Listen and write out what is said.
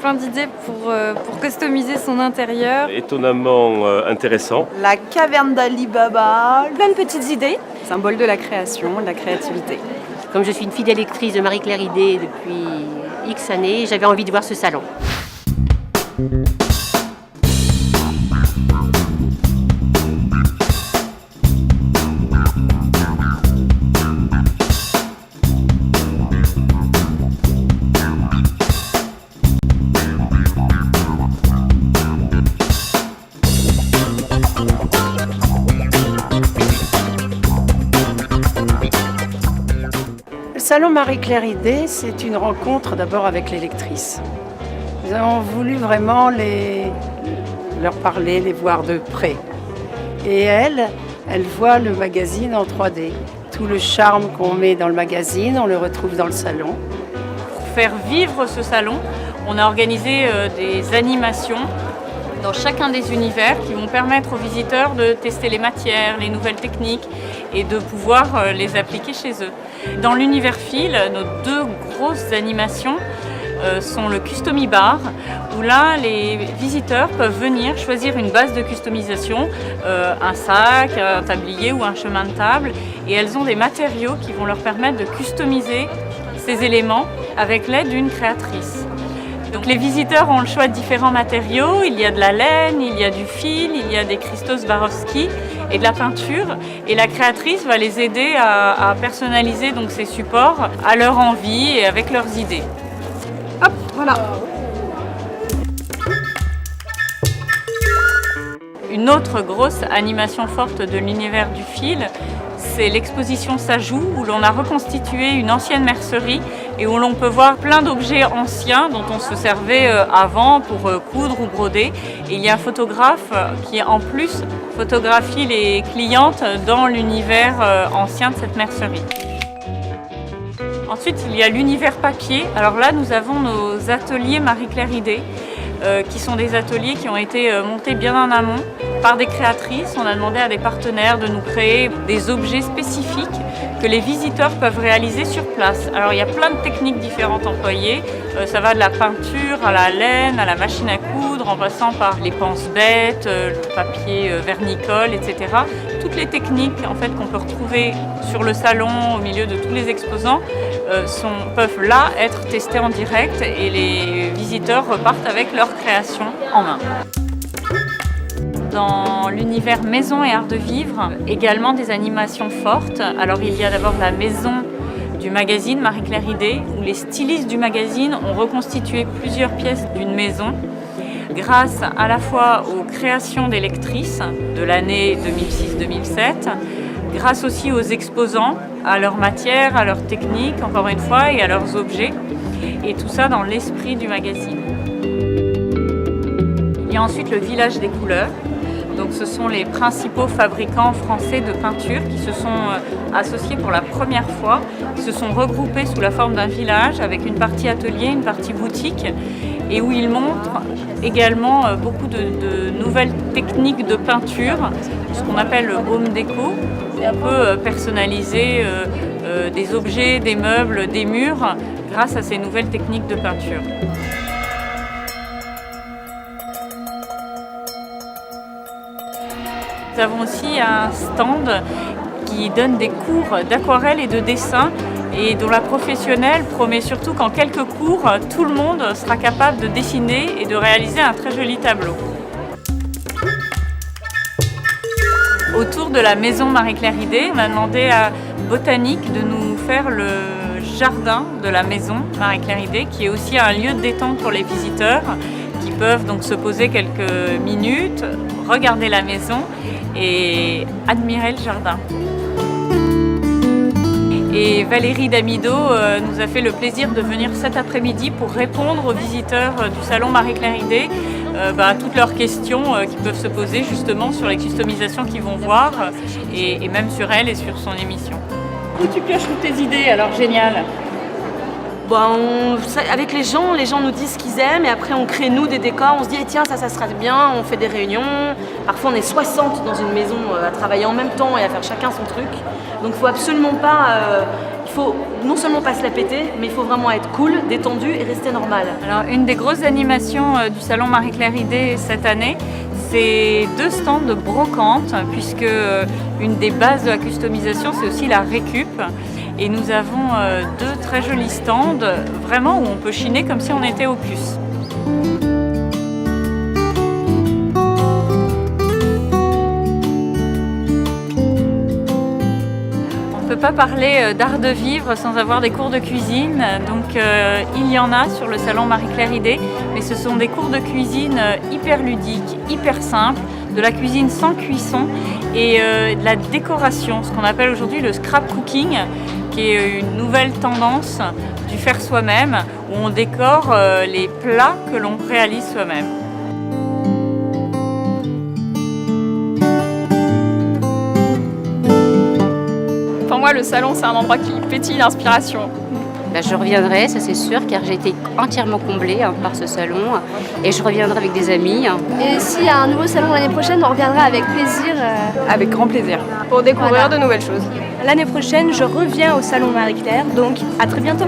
Plein d'idées pour customiser son intérieur. Étonnamment intéressant. La caverne d'Ali Baba. Plein de petites idées. Symbole de la création, de la créativité. Comme je suis une fidèle lectrice de Marie-Claire Idé depuis X années, j'avais envie de voir ce salon. Le salon Marie-Claire Idé, c'est une rencontre d'abord avec les lectrices. Nous avons voulu vraiment leur parler, les voir de près. Et elles voient le magazine en 3D. Tout le charme qu'on met dans le magazine, on le retrouve dans le salon. Pour faire vivre ce salon, on a organisé des animations dans chacun des univers qui vont permettre aux visiteurs de tester les matières, les nouvelles techniques et de pouvoir les appliquer chez eux. Dans l'univers fil, nos deux grosses animations sont le Customy Bar, où là les visiteurs peuvent venir choisir une base de customisation, un sac, un tablier ou un chemin de table, et elles ont des matériaux qui vont leur permettre de customiser ces éléments avec l'aide d'une créatrice. Donc les visiteurs ont le choix de différents matériaux, il y a de la laine, il y a du fil, il y a des cristaux Swarovski et de la peinture, et la créatrice va les aider à personnaliser donc ces supports à leur envie et avec leurs idées. Hop, voilà. Une autre grosse animation forte de l'univers du fil, c'est l'exposition Sajou, où l'on a reconstitué une ancienne mercerie et où l'on peut voir plein d'objets anciens dont on se servait avant pour coudre ou broder. Et il y a un photographe qui en plus photographie les clientes dans l'univers ancien de cette mercerie. Ensuite, il y a l'univers papier. Alors là, nous avons nos ateliers Marie-Claire Idé, qui sont des ateliers qui ont été montés bien en amont par des créatrices. On a demandé à des partenaires de nous créer des objets spécifiques que les visiteurs peuvent réaliser sur place. Alors il y a plein de techniques différentes employées. Ça va de la peinture à la laine, à la machine à coudre, en passant par les pense-bêtes, le papier vernicole, etc. Toutes les techniques en fait, qu'on peut retrouver sur le salon, au milieu de tous les exposants, peuvent là être testées en direct et les visiteurs repartent avec leur création en main. Dans l'univers maison et art de vivre, également des animations fortes. Alors il y a d'abord la maison du magazine Marie-Claire Idé, où les stylistes du magazine ont reconstitué plusieurs pièces d'une maison grâce à la fois aux créations des lectrices de l'année 2006-2007, grâce aussi aux exposants, à leurs matières, à leurs techniques, encore une fois, et à leurs objets, et tout ça dans l'esprit du magazine. Il y a ensuite le village des couleurs. Donc ce sont les principaux fabricants français de peinture qui se sont associés pour la première fois, qui se sont regroupés sous la forme d'un village avec une partie atelier, une partie boutique, et où ils montrent également beaucoup de nouvelles techniques de peinture, ce qu'on appelle le home déco. On peut personnaliser des objets, des meubles, des murs grâce à ces nouvelles techniques de peinture. Nous avons aussi un stand qui donne des cours d'aquarelle et de dessin et dont la professionnelle promet surtout qu'en quelques cours, tout le monde sera capable de dessiner et de réaliser un très joli tableau. Autour de la maison Marie-Claire Idé, on a demandé à Botanique de nous faire le jardin de la maison Marie-Claire Idé, qui est aussi un lieu de détente pour les visiteurs qui peuvent donc se poser quelques minutes, regarder la maison et admirer le jardin. Et Valérie Damido nous a fait le plaisir de venir cet après-midi pour répondre aux visiteurs du salon Marie-Claire Idé à toutes leurs questions qui peuvent se poser justement sur les customisations qu'ils vont voir et même sur elle et sur son émission. Où tu pioches toutes tes idées, alors génial. Avec les gens nous disent ce qu'ils aiment et après on crée nous des décors, on se dit tiens ça sera bien, on fait des réunions. Parfois on est 60 dans une maison à travailler en même temps et à faire chacun son truc. Donc il ne faut absolument pas Il faut non seulement pas se la péter, mais il faut vraiment être cool, détendu et rester normal. Alors, une des grosses animations du salon Marie-Claire Idé cette année, c'est 2 stands de brocante, puisque une des bases de la customisation, c'est aussi la récup. Et nous avons 2 très jolis stands, vraiment où on peut chiner comme si on était au puce. On ne peut pas parler d'art de vivre sans avoir des cours de cuisine, donc il y en a sur le salon Marie-Claire Idé, mais ce sont des cours de cuisine hyper ludiques, hyper simples, de la cuisine sans cuisson et de la décoration, ce qu'on appelle aujourd'hui le scrap cooking, qui est une nouvelle tendance du faire soi-même, où on décore les plats que l'on réalise soi-même. Pour moi, le salon, c'est un endroit qui pétille d'inspiration. Je reviendrai, ça c'est sûr, car j'ai été entièrement comblée par ce salon et je reviendrai avec des amis. Et s'il y a un nouveau salon l'année prochaine, on reviendra avec plaisir. Avec grand plaisir. Pour découvrir de nouvelles choses. L'année prochaine, je reviens au salon Marie-Claire, donc à très bientôt.